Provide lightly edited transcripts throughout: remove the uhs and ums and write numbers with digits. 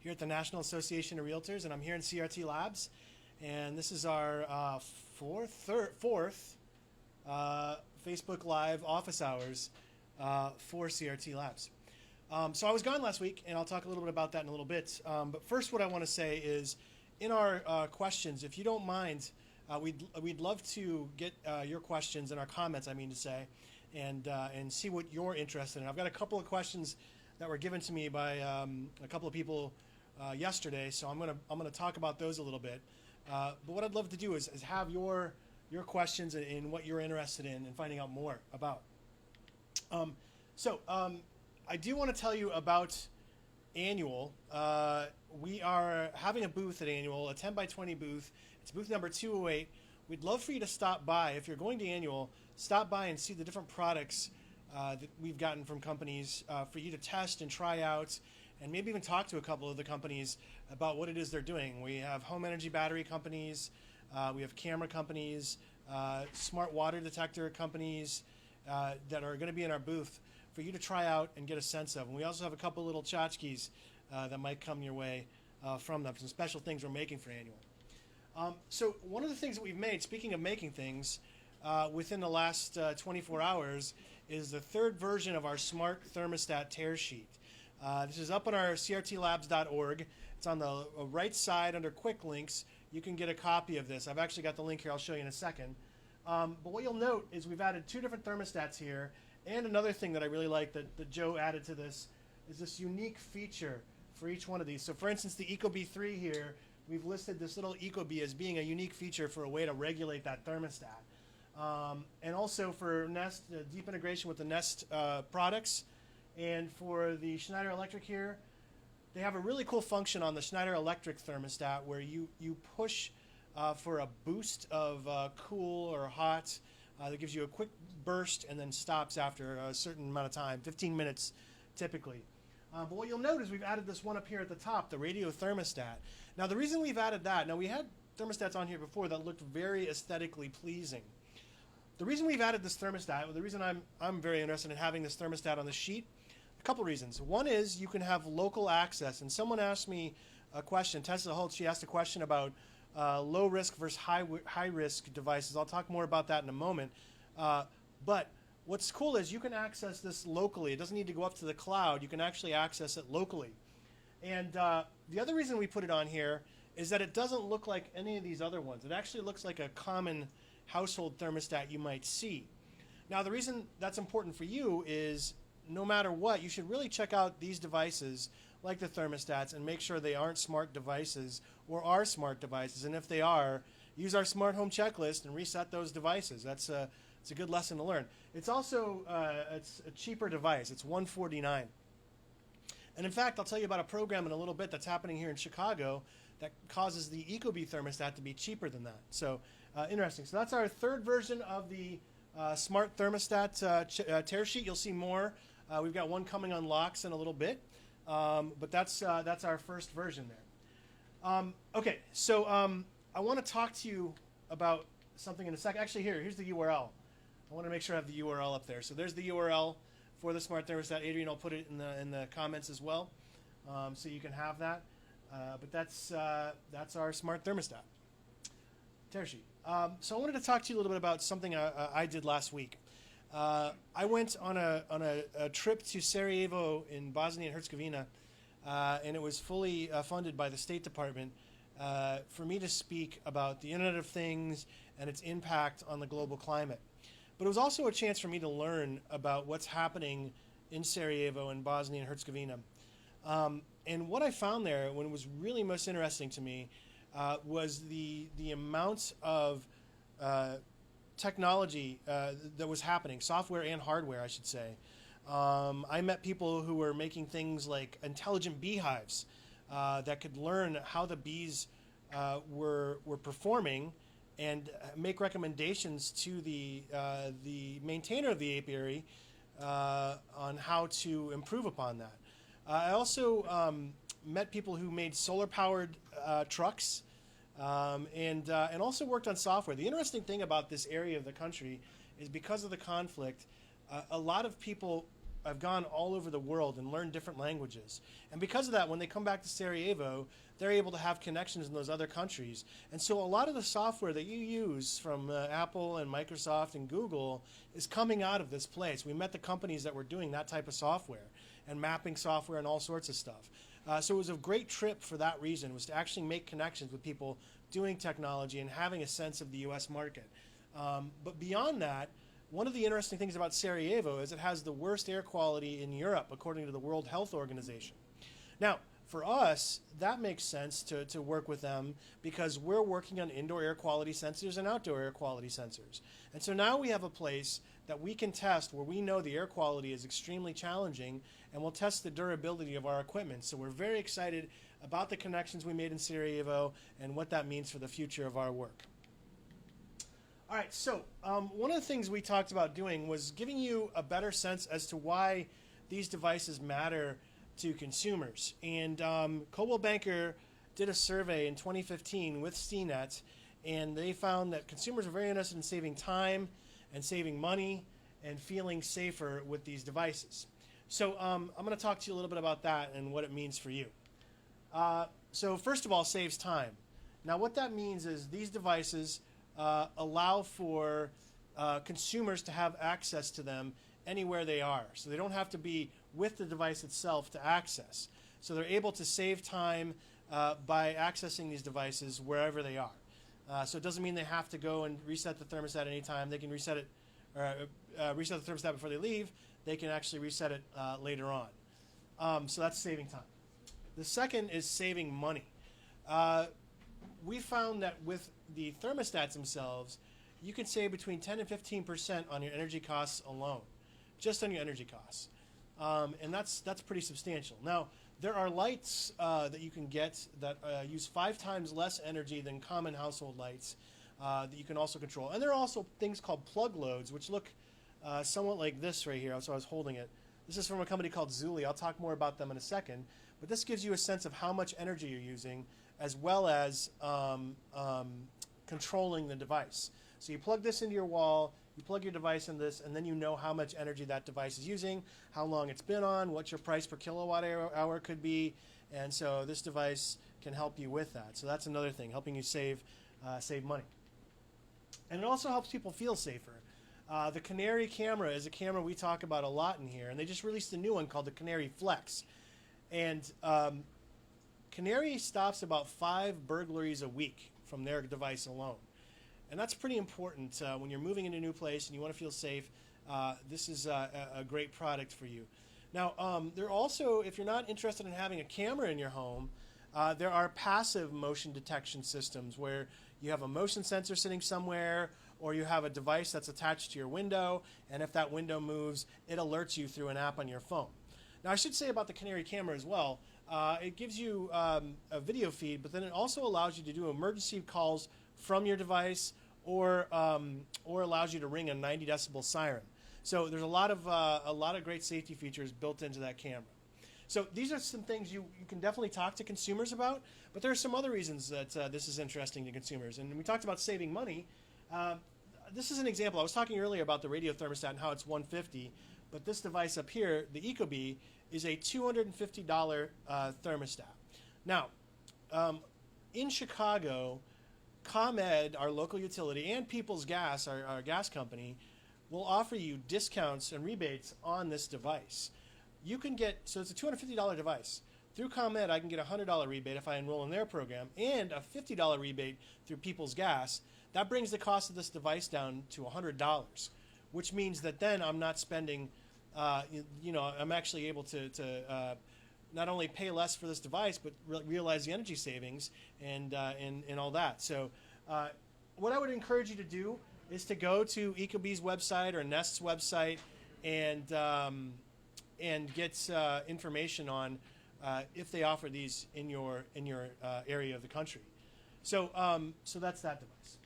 here at the National Association of Realtors, and I'm here in CRTLabs, and this is our fourth Facebook Live office hours for CRTLabs. So I was gone last week, and I'll talk a little bit about that in a little bit. But first, what I want to say is, in our questions, if you don't mind, we'd love to get your questions and our comments, I mean to say, and see what you're interested in. I've got a couple of questions that were given to me by a couple of people yesterday, so I'm gonna talk about those a little bit. But what I'd love to do is have your questions and what you're interested in and finding out more about. I do want to tell you about Annual. We are having a booth at Annual, a 10 by 20 booth. It's booth number 208. We'd love for you to stop by. If you're going to Annual, stop by and see the different products that we've gotten from companies for you to test and try out, and maybe even talk to a couple of the companies about what it is they're doing. We have home energy battery companies, we have camera companies, smart water detector companies that are going to be in our booth for you to try out and get a sense of. And we also have a couple little tchotchkes that might come your way from them, some special things we're making for Annual. So one of the things that we've made, speaking of making things, within the last 24 hours, is the third version of our smart thermostat tear sheet. This is up on our crtlabs.org. It's on the right side under quick links. You can get a copy of this. I've actually got the link here. I'll show you in a second. But what you'll note is we've added two different thermostats here, and another thing that I really like that Joe added to this is this unique feature for each one of these. So for instance, the ecobee 3 here, we've listed this little ecobee as being a unique feature for a way to regulate that thermostat. And also for Nest, deep integration with the Nest products. And for the Schneider Electric here, they have a really cool function on the Schneider Electric thermostat where you push for a boost of cool or hot that gives you a quick burst and then stops after a certain amount of time, 15 minutes typically. But what you'll note is we've added this one up here at the top, the radio thermostat. Now the reason we've added that, now we had thermostats on here before that looked very aesthetically pleasing. The reason we've added this thermostat, the reason I'm very interested in having this thermostat on the sheet, a couple reasons. One is you can have local access, and someone asked me a question, Tessa Holt, she asked a question about low risk versus high risk devices. I'll talk more about that in a moment. But what's cool is you can access this locally. It doesn't need to go up to the cloud. You can actually access it locally. And the other reason we put it on here is that it doesn't look like any of these other ones. It actually looks like a common household thermostat you might see. Now the reason that's important for you is no matter what, you should really check out these devices like the thermostats and make sure they aren't smart devices or are smart devices. And if they are, use our smart home checklist and reset those devices. It's a good lesson to learn. It's also it's a cheaper device. It's $149. And in fact, I'll tell you about a program in a little bit that's happening here in Chicago that causes the ecobee thermostat to be cheaper than that. So interesting. So that's our third version of the smart thermostat tear sheet. You'll see more. We've got one coming on locks in a little bit, but that's our first version there. Okay, so I want to talk to you about something in a second. Actually, here's the URL. I want to make sure I have the URL up there. So there's the URL for the smart thermostat. Adrian will put it in the comments as well, so you can have that. But that's our smart thermostat tear sheet. So I wanted to talk to you a little bit about something I did last week. I went on a trip to Sarajevo in Bosnia and Herzegovina, and it was fully funded by the State Department for me to speak about the Internet of Things and its impact on the global climate. But it was also a chance for me to learn about what's happening in Sarajevo and Bosnia and Herzegovina. And what I found there, when it was really most interesting to me, was the amount of technology that was happening, software and hardware, I should say. I met people who were making things like intelligent beehives that could learn how the bees were performing and make recommendations to the maintainer of the apiary on how to improve upon that. I also met people who made solar-powered trucks and also worked on software. The interesting thing about this area of the country is because of the conflict, a lot of people have gone all over the world and learned different languages. And because of that, when they come back to Sarajevo, they're able to have connections in those other countries. And so a lot of the software that you use from Apple and Microsoft and Google is coming out of this place. We met the companies that were doing that type of software and mapping software and all sorts of stuff. So it was a great trip for that reason, was to actually make connections with people doing technology and having a sense of the U.S. market. But beyond that, one of the interesting things about Sarajevo is it has the worst air quality in Europe, according to the World Health Organization. Now, for us, that makes sense to work with them because we're working on indoor air quality sensors and outdoor air quality sensors. And so now we have a place that we can test where we know the air quality is extremely challenging, and we'll test the durability of our equipment. So we're very excited about the connections we made in Sarajevo and what that means for the future of our work. All right, so one of the things we talked about doing was giving you a better sense as to why these devices matter to consumers. And Coldwell Banker did a survey in 2015 with CNET, and they found that consumers are very interested in saving time and saving money and feeling safer with these devices. So I'm going to talk to you a little bit about that and what it means for you. So first of all, saves time. Now what that means is these devices allow for consumers to have access to them anywhere they are. So they don't have to be with the device itself to access. So they're able to save time by accessing these devices wherever they are. So it doesn't mean they have to go and reset the thermostat anytime. They can reset it, or reset the thermostat before they leave. They can actually reset it later on. So that's saving time. The second is saving money. We found that with the thermostats themselves, you can save between 10 and 15% on your energy costs alone, just on your energy costs. And that's pretty substantial. Now, there are lights that you can get that use 5 times less energy than common household lights that you can also control. And there are also things called plug loads, which look somewhat like this right here. So I was holding it. This is from a company called Zuli. I'll talk more about them in a second. But this gives you a sense of how much energy you're using, as well as controlling the device. So you plug this into your wall, you plug your device in this, and then you know how much energy that device is using, how long it's been on, what your price per kilowatt hour could be, and so this device can help you with that. So that's another thing, helping you save money. And it also helps people feel safer. The Canary camera is a camera we talk about a lot in here, and they just released a new one called the Canary Flex. And Canary stops about 5 burglaries a week from their device alone. And that's pretty important when you're moving into a new place and you want to feel safe. This is a great product for you. Now, there also, if you're not interested in having a camera in your home, there are passive motion detection systems where you have a motion sensor sitting somewhere, or you have a device that's attached to your window, and if that window moves, it alerts you through an app on your phone. Now, I should say about the Canary camera as well, it gives you a video feed, but then it also allows you to do emergency calls from your device, or allows you to ring a 90 decibel siren. So there's a lot of great safety features built into that camera. So these are some things you can definitely talk to consumers about, but there are some other reasons that this is interesting to consumers. And we talked about saving money. This is an example. I was talking earlier about the radio thermostat and how it's $150, but this device up here, the Ecobee, is a $250 thermostat. Now, in Chicago, ComEd, our local utility, and People's Gas, our gas company, will offer you discounts and rebates on this device. You can get, so it's a $250 device. Through ComEd, I can get a $100 rebate if I enroll in their program, and a $50 rebate through People's Gas. That brings the cost of this device down to $100, which means that then I'm not spending, I'm actually able to not only pay less for this device, but realize the energy savings and all that. So what I would encourage you to do is to go to Ecobee's website or Nest's website and get information on if they offer these in your area of the country. So that's that device.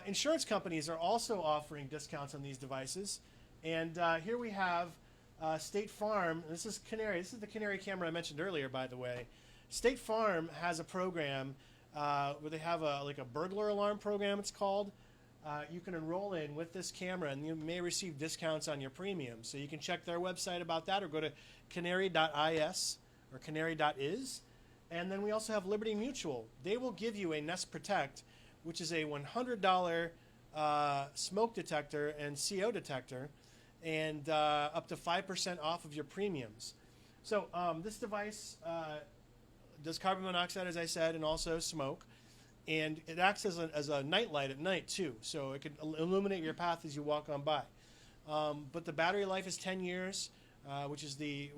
Insurance companies are also offering discounts on these devices, and here we have State Farm. This is Canary. This is the Canary camera I mentioned earlier, by the way. State Farm has a program where they have like a burglar alarm program, it's called, you can enroll in with this camera, and you may receive discounts on your premium. So you can check their website about that, or go to canary.is or canary.is. And then we also have Liberty Mutual. They will give you a Nest Protect, which is a $100 smoke detector and CO detector, and up to 5% off of your premiums. So this device does carbon monoxide, as I said, and also smoke. And it acts as a night light at night, too. So it can illuminate your path as you walk on by. But the battery life is 10 years, which is the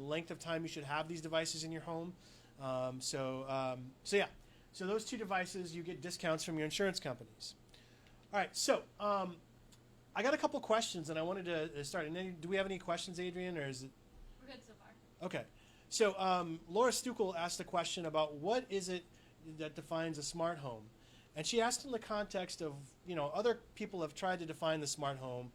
length of time you should have these devices in your home. So yeah. So those two devices, you get discounts from your insurance companies. All right. So I got a couple questions, and I wanted to start. And do we have any questions, Adrian, or is it? We're good so far. Okay. So Laura Stuckel asked a question about what is it that defines a smart home, and she asked in the context of, other people have tried to define the smart home,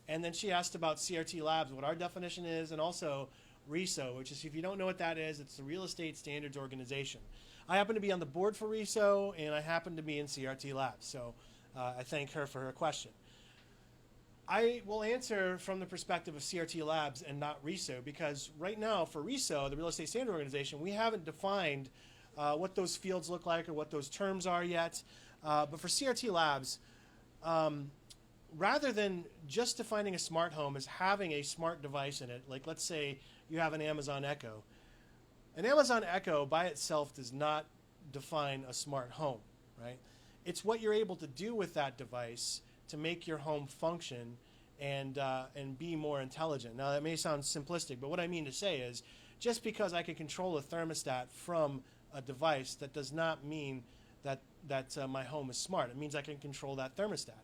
and then she asked about CRTLabs, what our definition is, and also RISO, which is, if you don't know what that is, it's the Real Estate Standards Organization. I happen to be on the board for RISO, and I happen to be in CRTLabs, so I thank her for her question. I will answer from the perspective of CRTLabs and not RISO, because right now for RISO, the Real Estate Standards Organization, we haven't defined what those fields look like or what those terms are yet. But for CRTLabs, rather than just defining a smart home as having a smart device in it, like let's say you have an Amazon Echo. An Amazon Echo by itself does not define a smart home, right? It's what you're able to do with that device to make your home function and be more intelligent. Now, that may sound simplistic, but what I mean to say is, just because I can control a thermostat from a device, that does not mean that my home is smart. It means I can control that thermostat.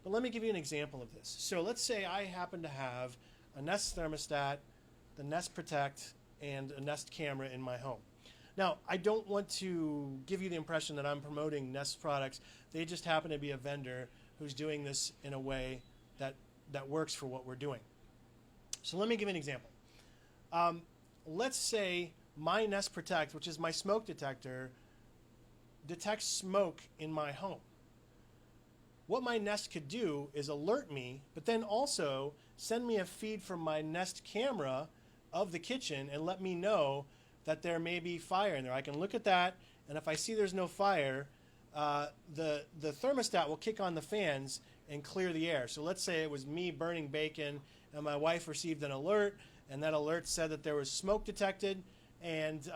But let me give you an example of this. So let's say I happen to have a Nest thermostat, the Nest Protect, and a Nest camera in my home. Now, I don't want to give you the impression that I'm promoting Nest products. They just happen to be a vendor who's doing this in a way that works for what we're doing. So let me give you an example. Let's say my Nest Protect, which is my smoke detector, detects smoke in my home. What my Nest could do is alert me, but then also send me a feed from my Nest camera of the kitchen and let me know that there may be fire in there. I can look at that, and if I see there's no fire, the thermostat will kick on the fans and clear the air. So let's say it was me burning bacon, and my wife received an alert, and that alert said that there was smoke detected, and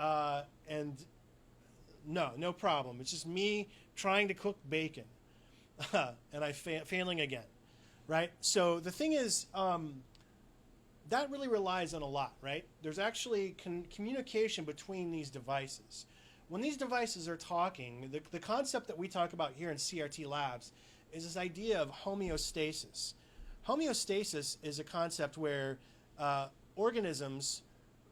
no problem. It's just me trying to cook bacon, and I failing again, right? So the thing is, that really relies on a lot, right? There's actually communication between these devices. When these devices are talking, the concept that we talk about here in CRTLabs is this idea of homeostasis. Homeostasis is a concept where organisms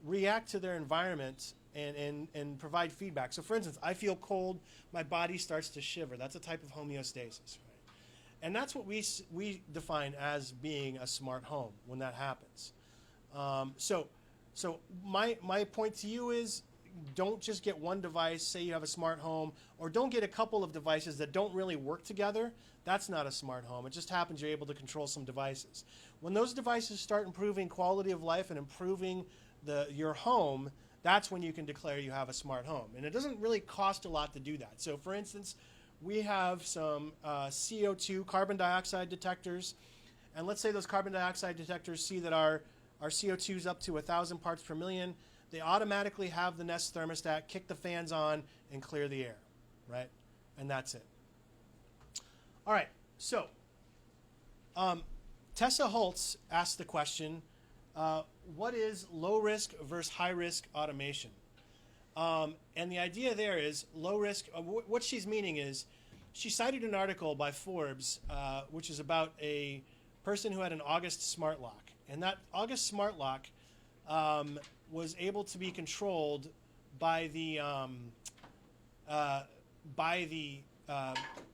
react to their environment and provide feedback. So for instance, I feel cold, my body starts to shiver. That's a type of homeostasis, right? And that's what we define as being a smart home when that happens. So my point to you is, don't just get one device, say you have a smart home, or don't get a couple of devices that don't really work together. That's not a smart home. It just happens you're able to control some devices. When those devices start improving quality of life and improving your home, that's when you can declare you have a smart home. And it doesn't really cost a lot to do that. So for instance, we have some CO2, carbon dioxide detectors. And let's say those carbon dioxide detectors see that our CO2 is up to 1,000 parts per million. They automatically have the Nest thermostat kick the fans on and clear the air, right? And that's it. All right, so Tessa Holtz asked the question, what is low risk versus high risk automation? And the idea there is low risk, what she's meaning is, she cited an article by Forbes, which is about a person who had an August smart lock. And that August smart lock was able to be controlled by the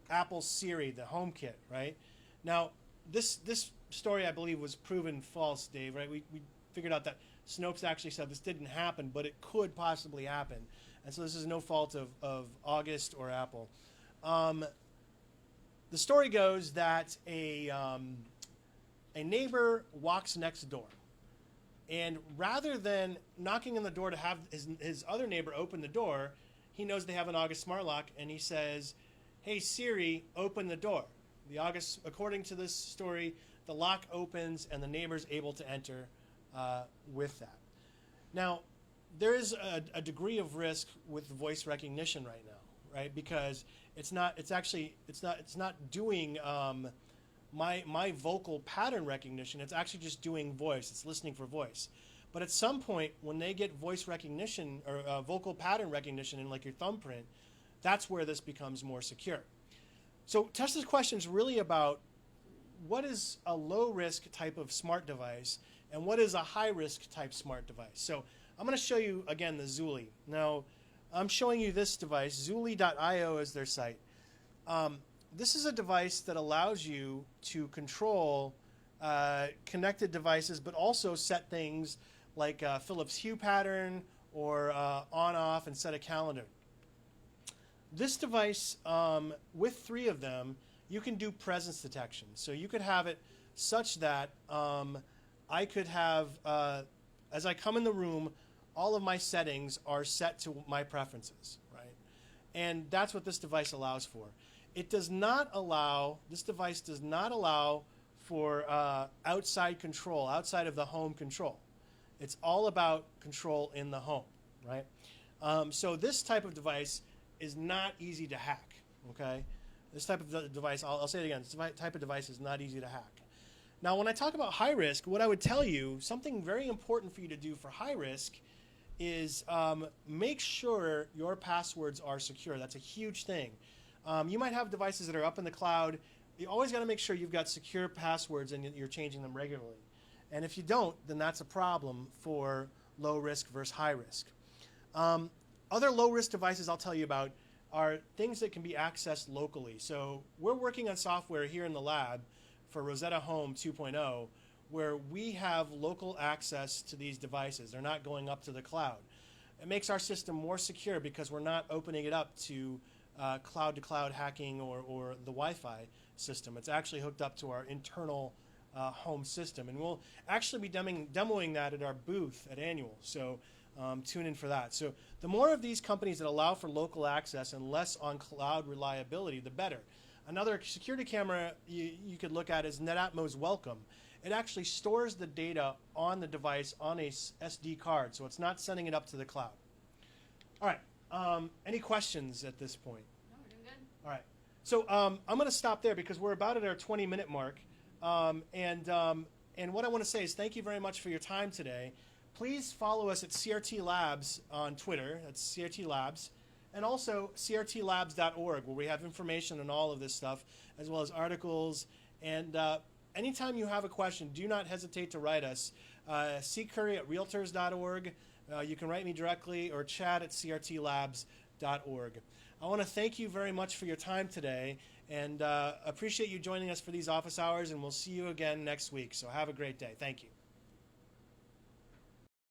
Apple Siri, the HomeKit, right? Now, this story, I believe, was proven false, Dave, right? We figured out that Snopes actually said this didn't happen, but it could possibly happen. And so this is no fault of August or Apple. The the story goes that a neighbor walks next door. And rather than knocking on the door to have his other neighbor open the door, he knows they have an August smart lock, and he says, "Hey Siri, open the door." According to this story, the lock opens and the neighbor's able to enter with that. Now, there is a degree of risk with voice recognition right now, right? Because it's not doing my vocal pattern recognition. It's actually just doing voice. It's listening for voice. But at some point, when they get voice recognition or vocal pattern recognition in like your thumbprint, that's where this becomes more secure. So Tesla's question is really about what is a low-risk type of smart device and what is a high-risk type smart device. So I'm going to show you, again, the Zuli. Now, I'm showing you this device. Zuli.io is their site. This is a device that allows you to control connected devices, but also set things like Philips Hue pattern or on-off and set a calendar. This device, with 3 of them, you can do presence detection. So you could have it such that I could have, as I come in the room, all of my settings are set to my preferences, right? And that's what this device allows for. It does not allow, this device does not allow for outside control, outside of the home control. It's all about control in the home, right? So this type of device is not easy to hack, okay? This type of device, I'll say it again, this type of device is not easy to hack. Now, when I talk about high risk, what I would tell you, something very important for you to do for high risk is make sure your passwords are secure. That's a huge thing. You might have devices that are up in the cloud. You always got to make sure you've got secure passwords and you're changing them regularly. And if you don't, then that's a problem for low risk versus high risk. Other low risk devices I'll tell you about are things that can be accessed locally. So we're working on software here in the lab for Rosetta Home 2.0 where we have local access to these devices. They're not going up to the cloud. It makes our system more secure because we're not opening it up to cloud-to-cloud hacking or the Wi-Fi system. It's actually hooked up to our internal home system. And we'll actually be demoing that at our booth at Annual. So tune in for that. So the more of these companies that allow for local access and less on cloud reliability, the better. Another security camera you could look at is NetAtmos Welcome. It actually stores the data on the device on a SD card, so it's not sending it up to the cloud. All right. Any questions at this point? No, we're doing good. All right. So I'm going to stop there because we're about at our 20-minute mark. And what I want to say is thank you very much for your time today. Please follow us at CRTLabs on Twitter. That's CRTLabs. And also CRTLabs.org, where we have information on all of this stuff, as well as articles. And anytime you have a question, do not hesitate to write us. ccurry@realtors.org. You can write me directly or chat at crtlabs.org. I want to thank you very much for your time today and appreciate you joining us for these office hours, and we'll see you again next week. So have a great day. Thank you.